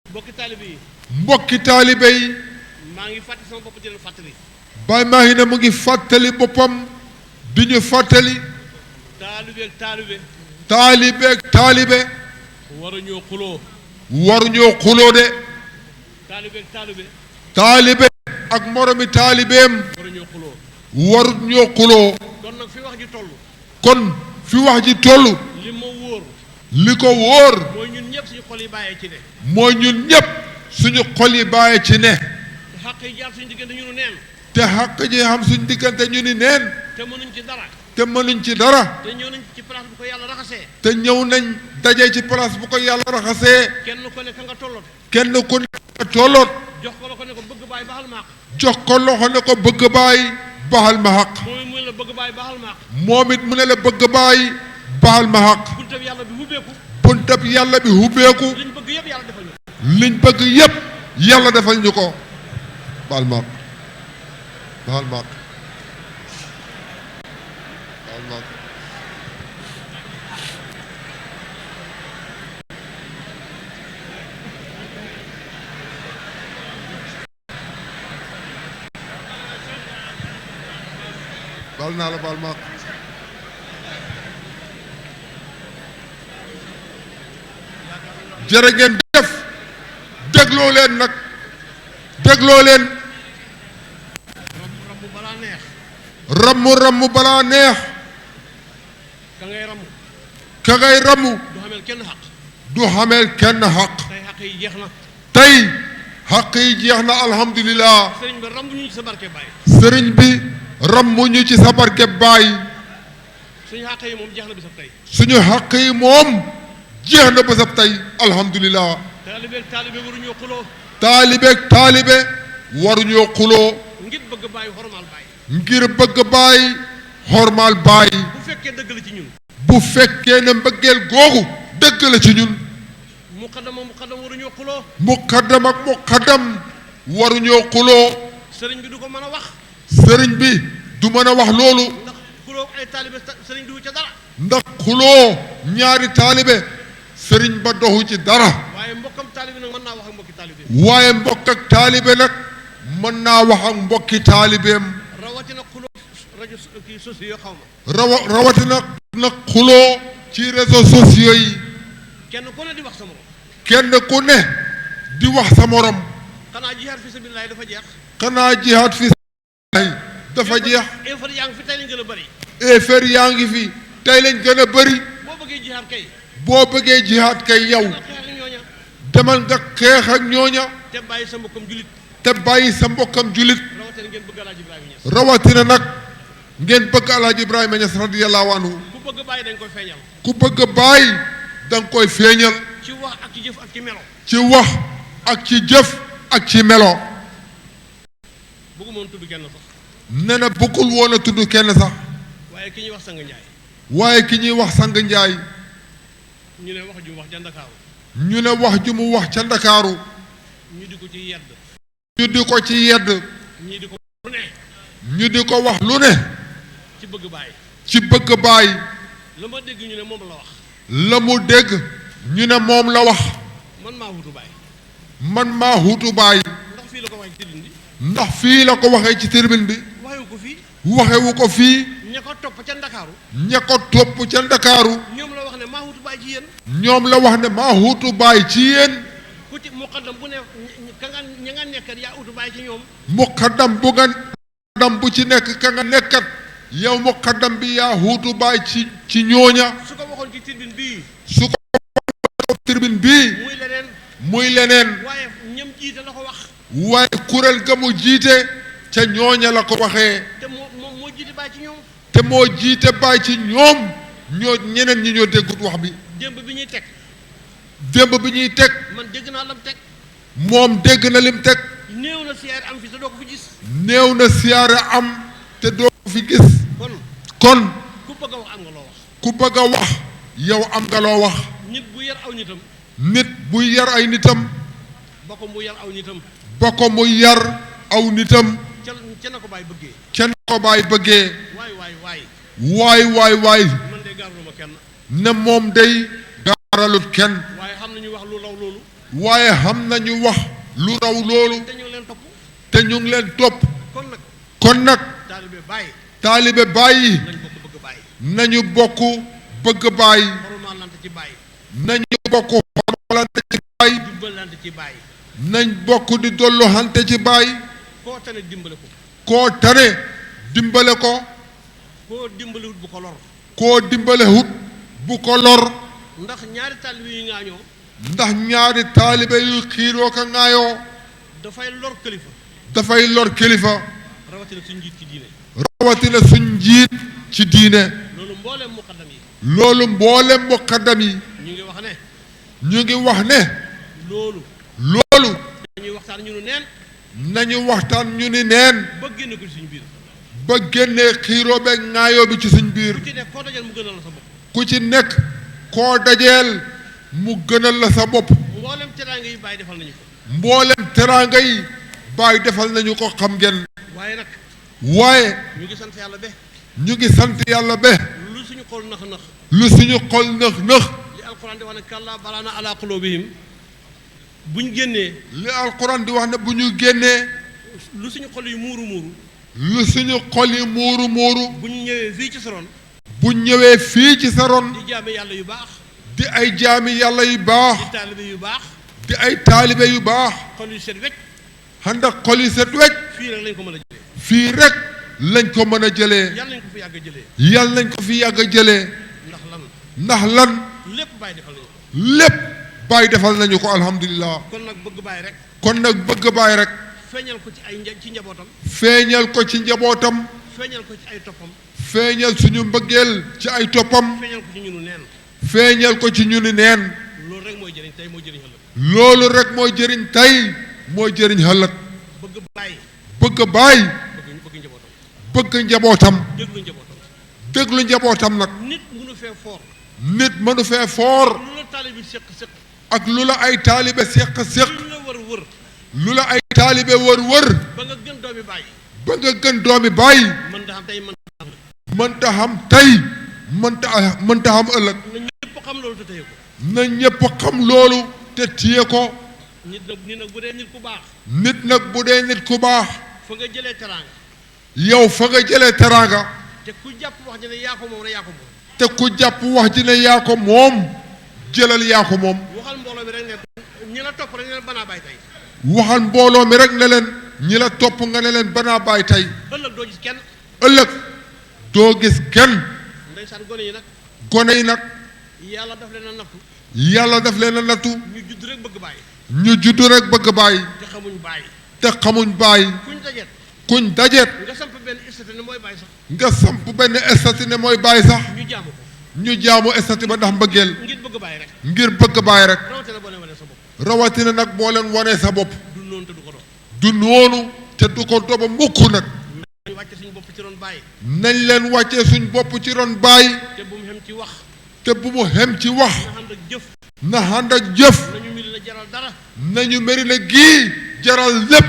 mbokki taalibe yi maa ngi fàttali sama bopp di leen fàttali. Baye Mahi mu ngi fàttali boppam di ñu fàttali. taalibeeg taalibe. taalibeeg taalibe. waruñoo xuloo. waruñoo xuloo de. taalibeeg taalibe. taalibe ak moromi taalibeem. waruñoo xuloo. waruñoo xuloo. kon nag fi wax ji toll. kon fi wax ji toll. li ma wóor. li ko wóor. mooy ñun ñëpp suñu xol yi bàyyee ci ne. mooy ñun ñëpp suñu xol yi bàyyee ci ne. te xàq yi jaar suñu diggante ñu nu neen. te xàq ji xam suñu diggante ñu ni neen. te mënuñ ci dara. te mënuñ ci dara. te ñëw nañ ci place bu ko yàlla raxasee. te ñëw nañ daje ci place bu ko yàlla raxasee. kenn ku ne ka nga tolloot. kenn ku ne ka tolloot. jox ko loxo ne ko bëgg baay baxal maaq. jox ko loxo ne ko bëgg baay baxal ma xaq. moom it mu ne la bëgg baay baxal maaq. moom it mu ne la bëgg baay baxal ma xaq. buntab yàlla bi hubbeeku. buntab yàlla bi hubbeeku. liñ bëgg yëpp yàlla defal ñu. liñ bëgg yëpp yàlla defal ñu ko. baal maaq baxal maaq baxal maaq. baal naa la baal maaq. jërë ngeen def dégloo leen nag dégloo leen. rammu balaa neex. rammu balaa neex. ka ngay rammu. ka ngay rammu. du xameel kenn xaq. du xameel kenn xaq. tey xaq yi jeex na. tey xaq yi jeex na alhamdulilah. sëriñ bi rammu ñu ci sa barke baay. sëriñ bi rammu ñu ci sa barke baay. suñu xaq yi moom jeex na bisab tey. suñu xaq yi moom jeex na bisab tey alhamdulilah. taalibeeg taalibe waruñoo xuloo. taalibeeg taalibe waruñoo xuloo. ngir bëgg baay xormaal baay. ngir bëgg baay xormaal baay. bu fekkee dëgg la ci ñun. bu fekkee ne mbëggeel googu dëgg la ci ñun. muqaddam waruñoo xuloo. muqaddam ak muqaddam waruñoo xuloo. sëriñ bi du ko mën a wax. sëriñ bi du mën a wax loolu. ndax xuloo ay taalibe sëriñ du ca dara. ndax xuloo ñaari taalibe sëriñ ba doxu ci dara. waaye mbokkam taalibe nag mën naa wax ak mbokki taalibe. waaye mbokk ak taalibe nag mën naa wax ak mbokki taalibeem. rawatina xuloo rajo kii sociaux xaw ma. rawatina nag xuloo ci réseaux sociaux yi. kenn ku ne di wax sa morom. kenn ku ne di wax sa morom. xanaa jihaad fi sabilillah dafa jeex. xanaa jihaad fi sabilillah dafa jeex. effort yaa ngi fi tey lañ gën a bëri. effort yaa ngi fi tey lañ gën a bëri. boo bëggee jihaad kay. boo bëggee jihaad kay yow. demal nga xeex ak ñooña. te bàyyi sa mbokkam julit. te bàyyi sa mbokkam julit. rawatina ngeen bëgg Alaaji Ibrahima Niass. rawatina nag ngeen bëgg Alaaji Ibrahima Niass radiyallahu anhu. ku bëgg bàyyi dañ koy feeñal. ku bëgg bàyyi da nga koy feeñal. ci wax ak ci jëf ak ci melo. ci wax ak ci jëf ak ci melo. bëggu moon tudd kenn sax. nee na bëggul woon a tudd kenn sax. waaye ki ñuy wax sang njaay. waaye ki ñuy wax sang njaay. ñu ne wax ju mu wax ca Ndakaaru. ñu ne wax ju mu wax ca Ndakaaru. ñu di ko ci yedd. ñu di ko ci yedd. ñii di ko lu ne. ñu di ko wax lu ne. ci bëgg baay. ci bëgg baay. la ma dégg ñu ne moom la wax. la mu dégg ñu ne moom la wax. man maa wutu baay. man maa huutu baay. ndax fii la ko waxee ci tribune bi. ndax fii la ko waxee ci tribune bi. waxewu ko fii. waxewu ko fii. ña ko topp ca Ndakaaru. ña ko topp ca Ndakaaru. ñoom la wax ne maa wutu baay ci yéen. ñoom la wax ne maa huutu baay ci yéen. ku ci muqaddam bu ne ka nga ña nga nekkat yaa wutu baay ci ñoom. muqaddam bu nga muqaddam bu ci nekk ka nga nekkat yow muqaddam bi yaa huutu baay ci ñooña. su ko waxoon ci tribune bii. su ko waxoon ci tribune bii. muy leneen. muy leneen. waaye ñam jiite la ko wax. waaye kuréel ga mu jiite ca ñooña la ko waxee. te moo jiite baay ci ñoom. te moo jiite baay ci ñoom ñoo ñeneen ñi ñoo déggut wax bi. démb bi ñuy teg. démb bi ñuy teg. man dégg naa lam teg. moom dégg na lim teg. néew na siyaare am fi te doo ko fi gis. néew na siyaare am te doo ko fi gis. kon ku bëgg a wax am nga loo wax. ku bëgg a wax yow am nga loo wax. nit bu yar aw nitam. nit buy yar ay nitam. ba ko mu yar aw nitam. ba ko mu yar aw nitam. ca na ko baay bëggee. ca na ko baay bëggee. waay. waay. man de gaaraluma kenn. ne moom day gaaralut kenn. waaye xam na ñu wax lu raw loolu. waaye xam nañu wax lu raw loolu te ñu ngi leen topp te ñu ngi leen topp kon nag kon nag taalibe bàyyi taalibe bàyyi nañu bokk bëgg bàyyi xormaalante ci bàyyi nañu bokk xormaalante ci bàyyi dimbalante ci bàyyi nañ bokk di dolluxante ci bàyyi koo tane dimbale ko koo tane dimbale ko koo dimbalewut bu ko lor koo dimbalewut bu ko lor ndax ñaari taalibe yu ngaañoo ndax ñaari taalibe yu xiiroo ka ŋaayoo dafay lor kilifa dafay lor kilifa rawatina suñ njiit ci diine rawatina suñ njiit ci diine loolu mbooleem muqaddam yi loolu mboolem muqaddam yi ñu ngi wax ne ñu ngi wax ne loolu dañuy waxtaan ñu nu neen nañu waxtaan ñu ni neen ba génne ko ci suñu biir ba génnee xiiroo beeg ŋaayoo bi ci suñ biir ku ci nekk koo dajal mu gënal la sa bopp ku ci nekk koo dajeel mu gënal la sa bopp mboolem teraanga yi bàyyi defal nañu ko mboolem teraanga yi bàyyi defal nañu ko xam ngeen waaye nag waaye ñu ngi sant yàlla be ñu ngi sant yàlla be lu suñu xol nax lu suñu xol nëx li alquran di wax ne kàllaa baraana ala qulubihim buñ génnee li alquran di wax ne bu ñu génnee lu suñu xol yi muuru lu suñu xol yi muuru buñ ñëwee fii ci sa ron bu ñëwee fii ci sa ron di jaami yàlla yu baax di ay jaami yàlla yu baax di taalibe yu baax di ay taalibe yu baax xol yu set wecc ànd ak xol yi set wecc fii rek lañ ko mën a jëlee fii rek lañ ko mën a jëlee yàlla nañ ko fi yàgg a jëlee yàlla nañ ko fi yàgg a jëlee ndax lan lépp bàyyi defal nañu ko lépp bàyyi defal nañu ko alhamdulilah kon nag bëgg bàyyi rek kon nag bëgg bàyyi rek feeñal ko ci ay ci njabootam feeñal ko ci njabootam feeñal ko ci ay toppam feeñal suñu mbëggeel ci ay toppam feeñal ko ci ñunu neen feeñal ko ci ñu ni neen loolu rek mooy jëriñ tey mooy jëriñ ëllëg loolu rek mooy jëriñ tey mooy jëriñ ëllëg bëgg bàyyi bëgg bàyyi bëgg njabootam bëgg njabootam déglu njabootam déglu njabootam nag nit mënu fee foor nit mënu fee foor lu la taalibe séq ak lu la ay taalibe séq lu la wër lu la ay taalibe wër ba nga gën doomi bàyyi ba nga gën doomi bàyyi mën ta xam tey mënta xam tey mënta xam ëllëg na ñëpp xam loolu te téye ko na ñëpp xam loolu te téye ko nit nag bu dee nit ku baax nit nag bu dee nit ku baax fa nga jëlee teraanga yow fa nga jëlee teraanga te ku jàpp wax ji ne yaa ko moom rek yaa ko moom te ku jàpp wax ji ne yaa ko moom jëlal yaa ko moom waxal mbooloo mi rek ne ñi la topp rek ne leen banaa bàyyi tey waxal mbooloo mi rek ne leen ñi la topp nga ne leen banaa bàyyi tey ëllëg doo gis kenn ëllëg doo gis kenn ndeysaan gone yi nag gone yi nag yàlla daf leen a nattu yàlla daf leen a nattu ñu judd rek bëgg bàyyi ñu juddu rek bëgg bàyyi te xamuñ bàyyi te xamuñ bàyyi kuñ dajeet nga samp benn estati ne mooy bàyyi sax nga samp benn estati ne mooy bàyyi sax ñu jaamu ko ñu jaamu estati ba ndax mbëggeel ngir bëgg bàyyi rek ngir bëgg bàyyi rek rawatina boo leen wane sa bopp rawatina nag boo leen wanee sa bopp du noonu te du ko doon du noonu te du ko doba mukk nag nañ wàcce suñu bopp ci ron bàyyi nañ leen wàccee suñ bopp ci ron bàyyi te bu mu xem ci wax te bu mu xem ci wax na ànd ak jëf na ànd ak jëf nañu mbir la jaral dara nañu mari na gii jaral lépp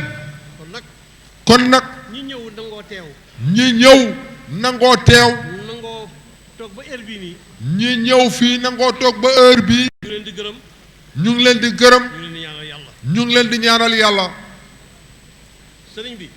kon nag ñi ñëw nangoo teew ñi ñëw nangoo teew nangoo toog ba heure bii nii ñi ñëw fii nangoo toog ba heure bii ñu leen di gërëm ñu ngi leen di gërëm ñu leen di ñaanal yàlla ñu ngi leen di ñaanal yàlla sëriñ bi